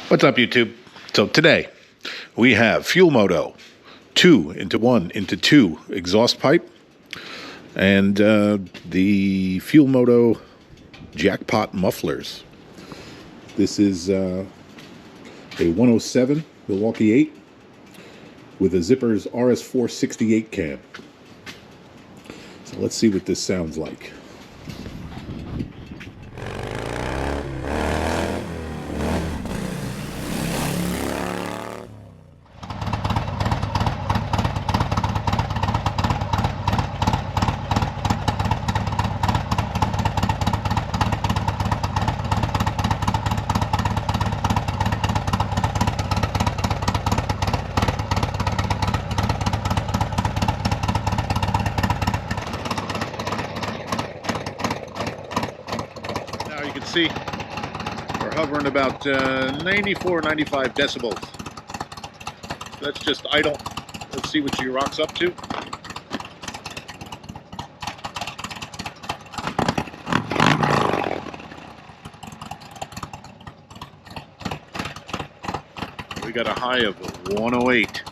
What's up, YouTube? So today we have Fuel Moto 2 into 1 into 2 exhaust pipe and the Fuel Moto Jackpot Mufflers. This is a 107 Milwaukee 8 with a Zippers RS468 cam. So let's see what this sounds like. You can see we're hovering about 94, 95 decibels. That's just idle. Let's see what she rocks up to. We got a high of 108.